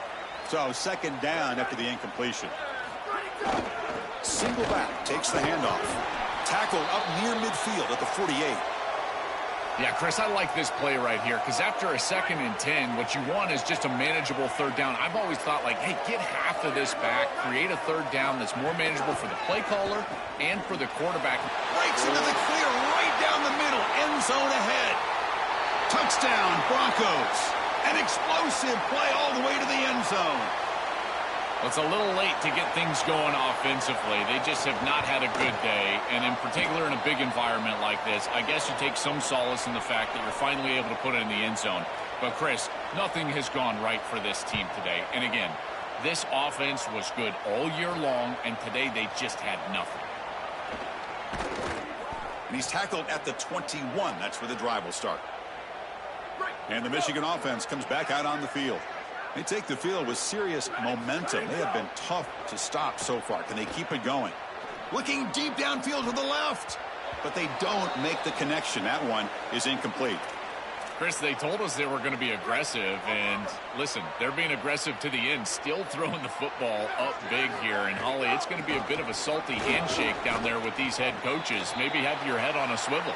So second down after the incompletion. Single back takes the handoff. Tackled up near midfield at the 48. Yeah, Chris, I like this play right here because after a 2nd and 10, what you want is just a manageable third down. I've always thought, like, hey, get half of this back, create a third down that's more manageable for the play caller and for the quarterback. Breaks into the clear right down the middle, end zone ahead. Touchdown, Broncos. An explosive play all the way to the end zone. Well, it's a little late to get things going offensively. They just have not had a good day, and in particular in a big environment like this, I guess you take some solace in the fact that you're finally able to put it in the end zone. But, Chris, nothing has gone right for this team today. And, again, this offense was good all year long, and today they just had nothing. And he's tackled at the 21. That's where the drive will start. And the Michigan offense comes back out on the field. They take the field with serious momentum. They have been tough to stop so far. Can they keep it going? Looking deep downfield to the left. But they don't make the connection. That one is incomplete. Chris, they told us they were going to be aggressive. And, listen, they're being aggressive to the end. Still throwing the football up big here. And, Holly, it's going to be a bit of a salty handshake down there with these head coaches. Maybe have your head on a swivel.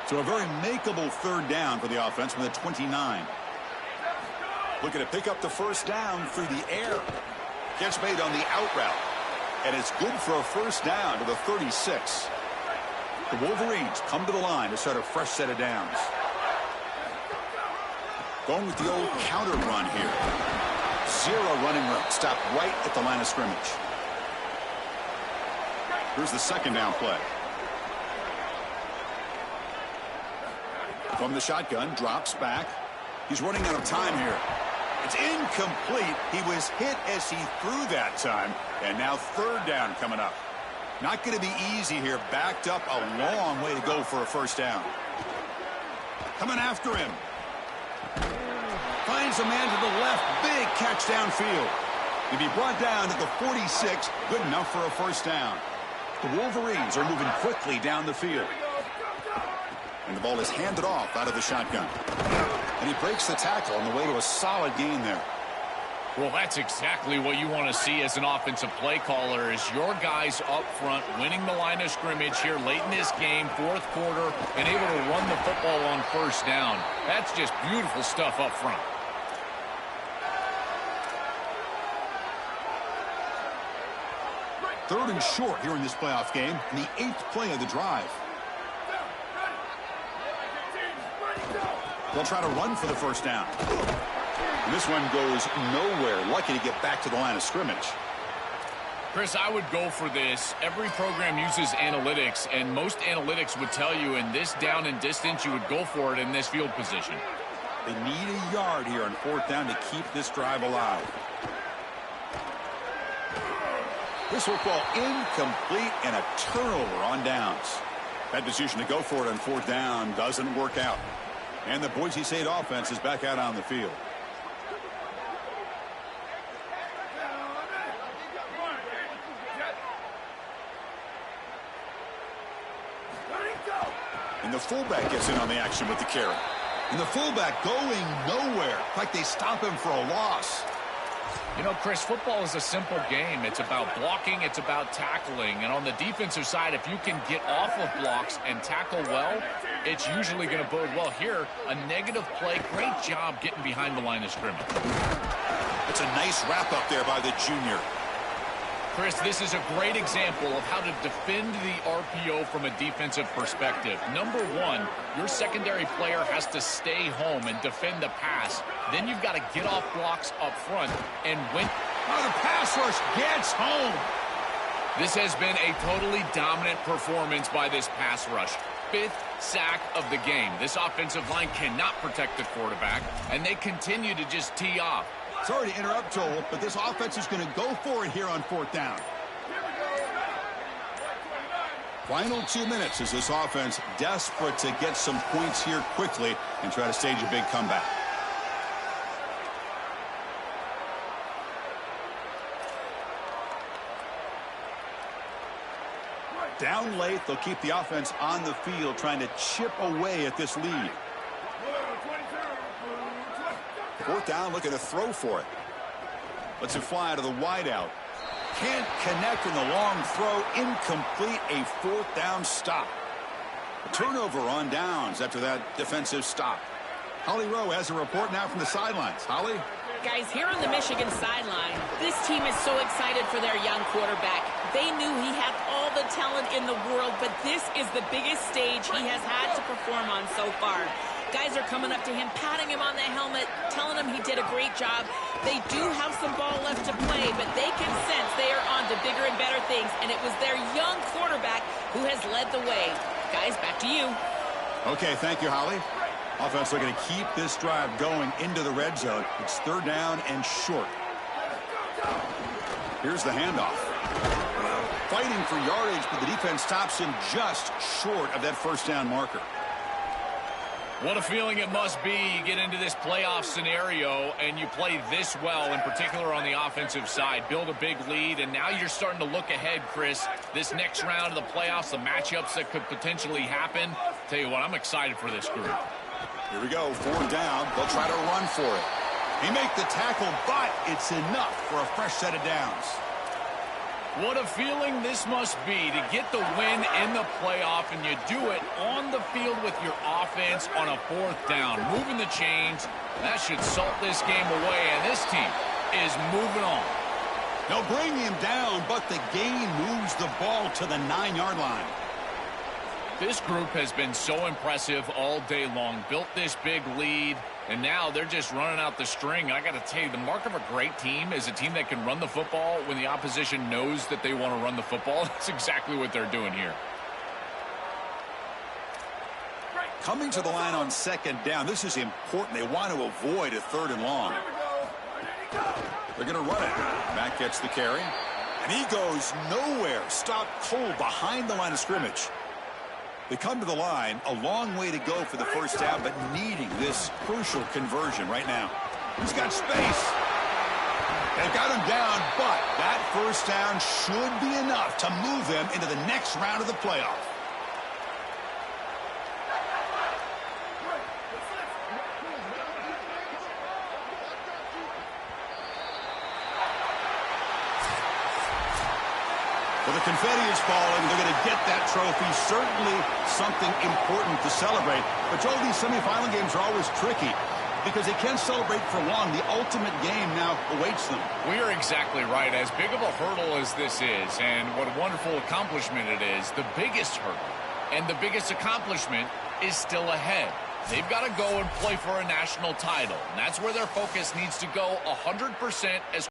So a very makeable third down for the offense from the 29. Looking to pick up the first down through the air. Catch made on the out route. And it's good for a first down to the 36. The Wolverines come to the line to start a fresh set of downs. Going with the old counter run here. Zero running room. Stopped right at the line of scrimmage. Here's the second down play. From the shotgun, drops back. He's running out of time here. It's incomplete. He was hit as he threw that time. And now third down coming up. Not going to be easy here. Backed up a long way to go for a first down. Coming after him. Finds a man to the left. Big catch downfield. To be brought down at the 46. Good enough for a first down. The Wolverines are moving quickly down the field. And the ball is handed off out of the shotgun. And he breaks the tackle on the way to a solid gain there. Well, that's exactly what you want to see as an offensive play caller is your guys up front winning the line of scrimmage here late in this game, fourth quarter, and able to run the football on first down. That's just beautiful stuff up front. Third and short here in this playoff game, and the 8th play of the drive. They'll try to run for the first down. And this one goes nowhere. Lucky to get back to the line of scrimmage. Chris, I would go for this. Every program uses analytics, and most analytics would tell you in this down and distance, you would go for it in this field position. They need a yard here on fourth down to keep this drive alive. This will fall incomplete and a turnover on downs. That decision to go for it on fourth down doesn't work out. And the Boise State offense is back out on the field. And the fullback gets in on the action with the carry. And the fullback going nowhere. Like they stop him for a loss. You know, Chris, football is a simple game. It's about blocking. It's about tackling. And on the defensive side, if you can get off of blocks and tackle well, it's usually going to bode well. Here, a negative play. Great job getting behind the line of scrimmage. It's a nice wrap-up there by the junior. Chris, this is a great example of how to defend the RPO from a defensive perspective. Number one, your secondary player has to stay home and defend the pass. Then you've got to get off blocks up front and win. Oh, the pass rush gets home. This has been a totally dominant performance by this pass rush. 5th sack of the game. This offensive line cannot protect the quarterback, and they continue to just tee off. Sorry to interrupt, Joel, but this offense is going to go for it here on fourth down. Final 2 minutes as this offense desperate to get some points here quickly and try to stage a big comeback. Down late, they'll keep the offense on the field trying to chip away at this lead. 4th down, looking to throw for it. Lets it fly to the wideout. Can't connect in the long throw. Incomplete. A 4th down stop. A turnover on downs after that defensive stop. Holly Rowe has a report now from the sidelines. Holly? Guys, here on the Michigan sideline, this team is so excited for their young quarterback. They knew he had all the talent in the world, but this is the biggest stage he has had to perform on so far. Guys are coming up to him, patting him on the helmet, telling him he did a great job. They do have some ball left to play, but they can sense they are on to bigger and better things, and it was their young quarterback who has led the way. Guys, back to you. Okay, thank you, Holly. Offense looking to keep this drive going into the red zone. It's 3rd down and short. Here's the handoff. Fighting for yardage, but the defense stops him just short of that 1st down marker. What a feeling it must be. You get into this playoff scenario and you play this well, in particular on the offensive side. Build a big lead, and now you're starting to look ahead, Chris. This next round of the playoffs, the matchups that could potentially happen. Tell you what, I'm excited for this group. Here we go, 4th down. They'll try to run for it. He make the tackle, but it's enough for a fresh set of downs. What a feeling this must be to get the win in the playoff, and you do it on the field with your offense on a 4th down. Moving the chains, that should salt this game away, and this team is moving on. They'll bring him down, but the gain moves the ball to the 9-yard line. This group has been so impressive all day long, built this big lead, and now they're just running out the string. I got to tell you, the mark of a great team is a team that can run the football when the opposition knows that they want to run the football. That's exactly what they're doing here. Coming to the line on 2nd down, this is important. They want to avoid a 3rd and long. They're going to run it. Matt gets the carry, and he goes nowhere. Stopped cold behind the line of scrimmage. They come to the line, a long way to go for the 1st down, but needing this crucial conversion right now. He's got space. They've got him down, but that 1st down should be enough to move them into the next round of the playoff. Well, the confetti is falling. They're going to get that trophy. Certainly something important to celebrate. But, Joel, these semifinal games are always tricky because they can't celebrate for long. The ultimate game now awaits them. We are exactly right. As big of a hurdle as this is, and what a wonderful accomplishment it is, the biggest hurdle and the biggest accomplishment is still ahead. They've got to go and play for a national title, and that's where their focus needs to go 100% as